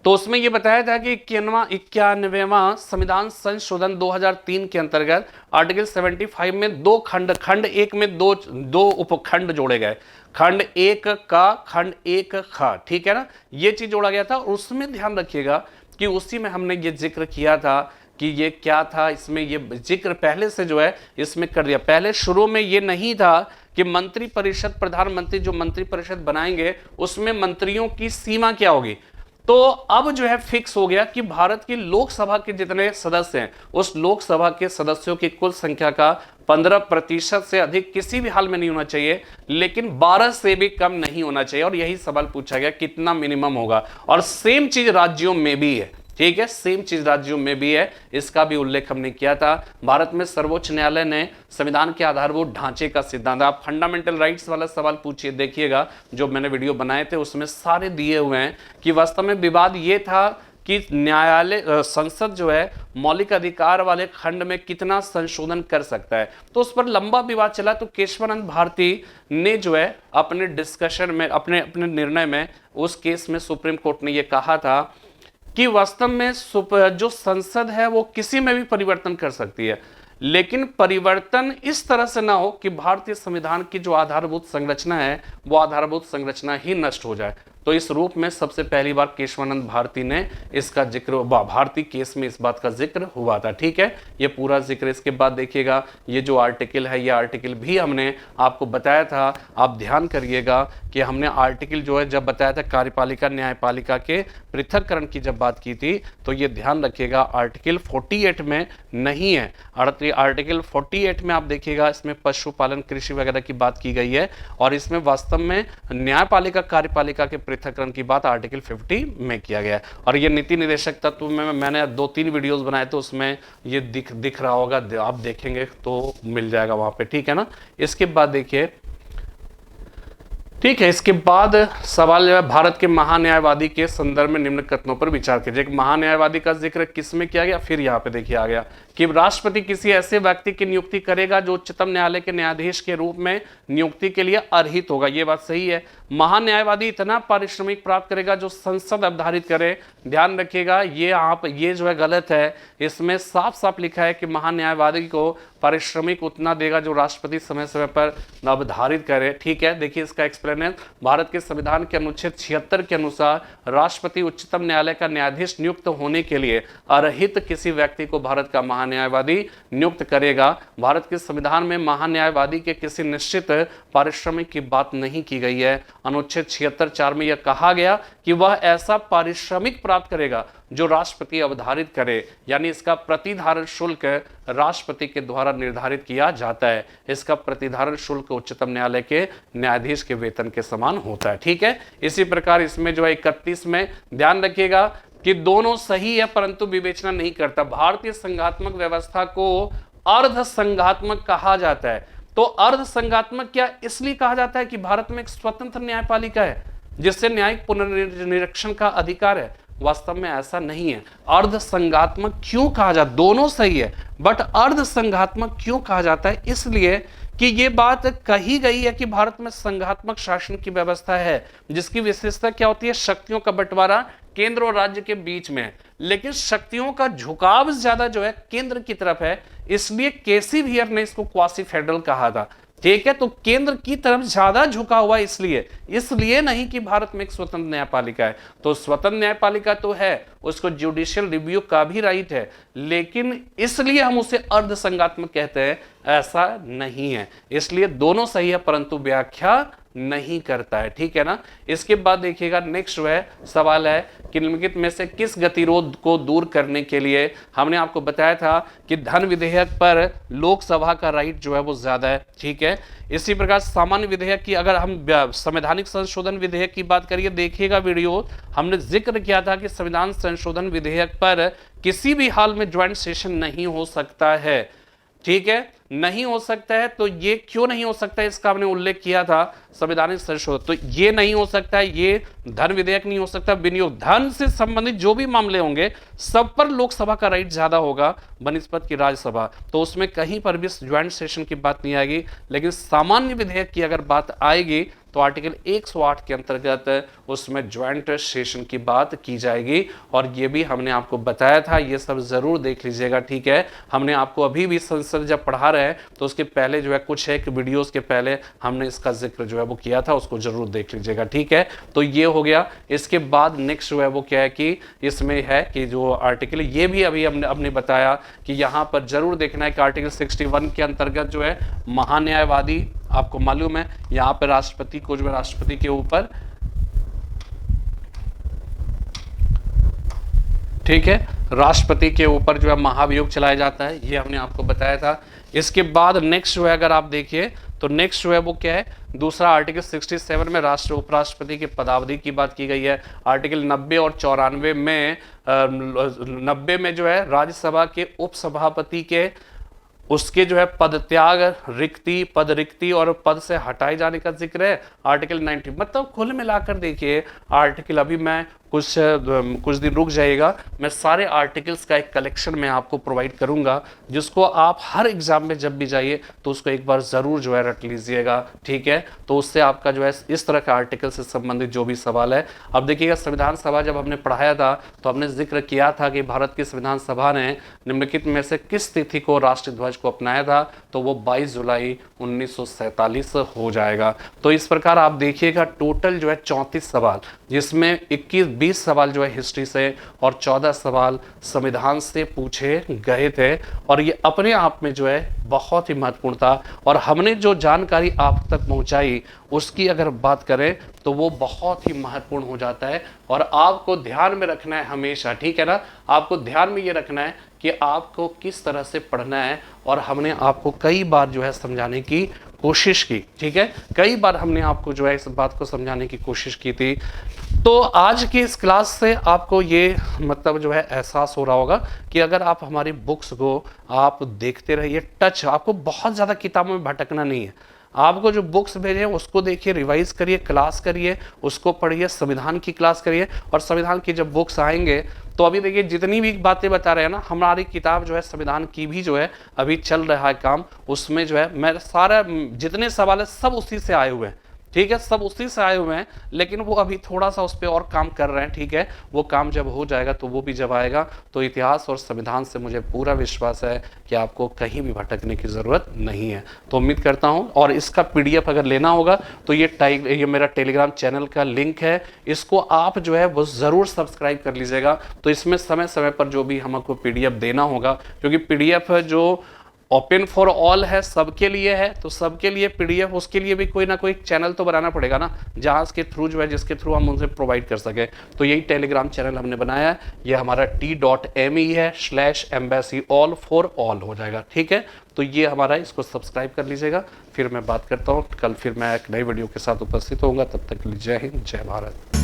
तो उसमें यह बताया था कि 91वां संविधान संशोधन 2003 के अंतर्गत आर्टिकल 75 में 2 खंड 1 में दो उपखंड जोड़े गए, खंड 1 का, खंड 1 खा, ठीक है ना, ये चीज जोड़ा गया था। उसमें ध्यान रखिएगा कि उसी में हमने ये जिक्र किया था कि ये क्या था, इसमें ये जिक्र पहले से जो है इसमें कर दिया। पहले शुरू में ये नहीं था कि मंत्री परिषद, प्रधानमंत्री जो मंत्री परिषद बनाएंगे उसमें मंत्रियों की सीमा क्या होगी, तो अब जो है फिक्स हो गया कि भारत की लोकसभा के जितने सदस्य हैं उस लोकसभा के सदस्यों की कुल संख्या का 15% से अधिक किसी भी हाल में नहीं होना चाहिए, लेकिन 12 से भी कम नहीं होना चाहिए। और यही सवाल पूछा गया कितना मिनिमम होगा, और सेम चीज राज्यों में भी है। ठीक है, सेम चीज राज्यों में भी है, इसका भी उल्लेख हमने किया था। भारत में सर्वोच्च न्यायालय ने संविधान के आधारभूत ढांचे का सिद्धांत, आप फंडामेंटल राइट्स वाला सवाल पूछिए, देखिएगा जो मैंने वीडियो बनाए थे उसमें सारे दिए हुए हैं कि वास्तव में विवाद ये था कि न्यायालय संसद जो है मौलिक अधिकार वाले खंड में कितना संशोधन कर सकता है। तो उस पर लंबा विवाद चला, तो केशवानंद भारती ने जो है अपने डिस्कशन में, अपने निर्णय में, उस केस में सुप्रीम कोर्ट ने यह कहा था कि वास्तव में जो संसद है वो किसी में भी परिवर्तन कर सकती है, लेकिन परिवर्तन इस तरह से ना हो कि भारतीय संविधान की जो आधारभूत संरचना है वो आधारभूत संरचना ही नष्ट हो जाए। तो इस रूप में सबसे पहली बार केशवानंद भारती ने इसका जिक्र, भारतीय केस में इस बात का जिक्र हुआ था। ठीक है, ये पूरा जिक्र। इसके बाद देखिएगा ये जो आर्टिकल है, ये आर्टिकल भी हमने आपको बताया था, आप ध्यान करिएगा कि हमने आर्टिकल जो है जब बताया था कार्यपालिका न्यायपालिका के पृथक्करण की जब बात की थी, तो ये ध्यान रखिएगा आर्टिकल 48 में नहीं है। आर्टिकल 48 में आप देखिएगा इसमें पशुपालन कृषि वगैरह की बात की गई है, और इसमें वास्तव में न्यायपालिका कार्यपालिका के पृथक्करण की बात आर्टिकल 50 में किया गया है। और ये नीति निदेशक तत्व में मैंने 2-3 वीडियोस बनाए तो उसमें ये दिख रहा होगा, आप देखेंगे तो मिल जाएगा वहां पे। ठीक है ना, इसके बाद देखिए, ठीक है, इसके बाद सवाल जो है भारत के महान्यायवादी के संदर्भ में निम्न कथनों पर विचार कीजिए। महान्यायवादी का जिक्र किस में किया गया, फिर यहाँ पे देखिए आ गया कि राष्ट्रपति किसी ऐसे व्यक्ति की नियुक्ति करेगा जो उच्चतम न्यायालय के न्यायाधीश के रूप में नियुक्ति के लिए अर्हित होगा। ये बात सही है। महान्यायवादी इतना पारिश्रमिक प्राप्त करेगा जो संसद अवधारित करे। ध्यान रखिएगा ये जो है गलत है, इसमें साफ साफ लिखा है कि महान्यायवादी को पारिश्रमिक उतना देगा जो राष्ट्रपति समय समय पर अवधारित करे। ठीक है, देखिए इसका एक्सप्लेनेशन, भारत के संविधान के अनुच्छेद 76 के अनुसार राष्ट्रपति उच्चतम न्यायालय का न्यायाधीश नियुक्त होने के लिए अर्हित किसी व्यक्ति को भारत का महान्यायवादी नियुक्त करेगा। भारत के संविधान में महान्यायवादी के किसी निश्चित पारिश्रमिक की बात नहीं की गई है। अनुच्छेद 76(4) में यह कहा गया कि वह ऐसा पारिश्रमिक प्राप्त करेगा जो राष्ट्रपति अवधारित करे, यानी इसका प्रतिधारण शुल्क राष्ट्रपति के द्वारा निर्धारित किया जाता है। इसका प्रतिधारण शुल्क उच्चतम न्यायालय के न्यायाधीश के वेतन के समान होता है। ठीक है, इसी प्रकार इसमें जो है 31 में ध्यान रखिएगा कि दोनों सही है परंतु विवेचना नहीं करता। भारतीय संघात्मक व्यवस्था को अर्ध संघात्मक कहा जाता है। तो अर्ध संघात्मक क्या इसलिए कहा जाता है कि भारत में एक स्वतंत्र न्यायपालिका है जिससे न्यायिक पुनर्निरीक्षण का अधिकार है। वास्तव में ऐसा नहीं है। अर्ध संघात्मक क्यों कहा जाता, दोनों सही है बट अर्ध संघात्मक क्यों कहा जाता है, इसलिए कि ये बात कही गई है कि भारत में संघात्मक शासन की व्यवस्था है जिसकी विशेषता क्या होती है, शक्तियों का बंटवारा केंद्र और राज्य के बीच में है, लेकिन शक्तियों का झुकाव ज्यादा जो है केंद्र की तरफ है, इसलिए केसी वियर ने इसको क्वासी फेडरल कहा था। ठीक है, तो केंद्र की तरफ ज्यादा झुका हुआ इसलिए नहीं कि भारत में एक स्वतंत्र न्यायपालिका है। तो स्वतंत्र न्यायपालिका तो है, उसको जुडिशियल रिव्यू का भी राइट है, लेकिन इसलिए हम उसे अर्ध संघात्मक कहते हैं, ऐसा नहीं है। इसलिए दोनों सही है परंतु व्याख्या नहीं करता है, ठीक है ना। इसके बाद देखिएगा नेक्स्ट जो है सवाल है कि निम्नलिखित में से किस गतिरोध को दूर करने के लिए, हमने आपको बताया था कि धन विधेयक पर लोकसभा का राइट जो है वो ज्यादा है, ठीक है। इसी प्रकार सामान्य विधेयक की, अगर हम संवैधानिक संशोधन विधेयक की बात करिए, देखिएगा वीडियो, हमने जिक्र किया था कि संविधान संशोधन विधेयक पर किसी भी हाल में ज्वाइंट सेशन नहीं हो सकता है, ठीक है, नहीं हो सकता है। तो ये क्यों नहीं हो सकता है, इसका हमने उल्लेख किया था संवैधानिक संशोधन। तो ये नहीं हो सकता है, ये धन विधेयक नहीं हो सकता, विनियोग धन से संबंधित जो भी मामले होंगे सब पर लोकसभा का राइट ज्यादा होगा बनिस्पत की राज्यसभा, तो उसमें कहीं पर भी ज्वाइंट सेशन की बात नहीं आएगी। लेकिन सामान्य विधेयक की अगर बात आएगी तो आर्टिकल 108 के अंतर्गत उसमें ज्वाइंट सेशन की बात की जाएगी, और ये भी हमने आपको बताया था, ये सब जरूर देख लीजिएगा, ठीक है। हमने आपको अभी भी संसद जब पढ़ा रहे हैं तो उसके पहले जो है कुछ एक वीडियोस के पहले हमने इसका जिक्र जो है वो किया था, उसको जरूर देख लीजिएगा, ठीक है। तो ये हो गया। इसके बाद नेक्स्ट जो है वो क्या है कि इसमें है कि जो आर्टिकल, ये भी अभी हमने बताया कि यहां पर जरूर देखना है कि आर्टिकल 61 के अंतर्गत जो है महान्यायवादी, आपको मालूम है यहां पर राष्ट्रपति को जो है राष्ट्रपति के ऊपर, ठीक है, राष्ट्रपति के ऊपर जो है महाभियोग चलाया जाता है, ये हमने आपको बताया था। इसके बाद नेक्स्ट जो है अगर आप देखिए तो नेक्स्ट जो है वो क्या है, दूसरा आर्टिकल 67 में राष्ट्र उपराष्ट्रपति की पदावधि की बात की गई है। आर्टिकल 90 और 94 में 90 में जो है राज्यसभा के उपसभापति के उसके जो है पद त्याग, पद रिक्ति और पद से हटाए जाने का जिक्र है आर्टिकल 90। मतलब कुल मिलाकर देखिए आर्टिकल, अभी मैं कुछ दिन रुक जाइएगा, मैं सारे आर्टिकल्स का एक कलेक्शन मैं आपको प्रोवाइड करूंगा, जिसको आप हर एग्जाम में जब भी जाइए तो उसको एक बार जरूर जो है रट लीजिएगा, ठीक है। तो उससे आपका जो है इस तरह का आर्टिकल से संबंधित जो भी सवाल है, अब देखिएगा संविधान सभा जब हमने पढ़ाया था तो हमने जिक्र किया था कि भारत की संविधान सभा ने निम्नलिखित में से किस तिथि को राष्ट्रीय ध्वज को अपनाया था, तो वो 22 जुलाई 1947 हो जाएगा। तो इस प्रकार आप देखिएगा टोटल जो है 34 सवाल, जिसमें 20 सवाल जो है हिस्ट्री से और 14 सवाल संविधान से पूछे गए थे, और ये अपने आप में जो है बहुत ही महत्वपूर्ण था। और हमने जो जानकारी आप तक पहुंचाई उसकी अगर बात करें तो वो बहुत ही महत्वपूर्ण हो जाता है, और आपको ध्यान में रखना है हमेशा, ठीक है ना। आपको ध्यान में ये रखना है कि आपको किस तरह से पढ़ना है, और हमने आपको कई बार जो है समझाने की कोशिश की, ठीक है, कई बार हमने आपको जो है इस बात को समझाने की कोशिश की थी। तो आज की इस क्लास से आपको ये मतलब जो है एहसास हो रहा होगा कि अगर आप हमारी बुक्स को आप देखते रहिए, टच, आपको बहुत ज़्यादा किताबों में भटकना नहीं है। आपको जो बुक्स भेजे उसको देखिए, रिवाइज करिए, क्लास करिए, उसको पढ़िए, संविधान की क्लास करिए, और संविधान की जब बुक्स आएंगे तो अभी देखिए जितनी भी बातें बता रहे हैं ना, हमारी किताब जो है संविधान की भी जो है अभी चल रहा है काम, उसमें जो है मैं सारा जितने सवाल है सब उसी से आए हुए हैं, ठीक है, सब उसी से आए हुए हैं, लेकिन वो अभी थोड़ा सा उस पर और काम कर रहे हैं, ठीक है। वो काम जब हो जाएगा तो वो भी जब आएगा तो इतिहास और संविधान से मुझे पूरा विश्वास है कि आपको कहीं भी भटकने की ज़रूरत नहीं है। तो उम्मीद करता हूँ, और इसका PDF अगर लेना होगा तो ये मेरा टेलीग्राम चैनल का लिंक है, इसको आप जो है वो ज़रूर सब्सक्राइब कर लीजिएगा। तो इसमें समय समय पर जो भी हमको PDF देना होगा, क्योंकि PDF जो ओपन फॉर ऑल है, सबके लिए है, तो सबके लिए PDF, उसके लिए भी कोई ना कोई चैनल तो बनाना पड़ेगा ना, जहाँ के थ्रू जो है, जिसके थ्रू हम उनसे प्रोवाइड कर सके। तो यही टेलीग्राम चैनल हमने बनाया है, ये हमारा t.me है /embassy all for all हो जाएगा, ठीक है। तो ये हमारा, इसको सब्सक्राइब कर लीजिएगा। फिर मैं बात करता हूँ कल, फिर मैं एक नई वीडियो के साथ उपस्थित होऊंगा। तब तक के लिए जय हिंद, जय भारत।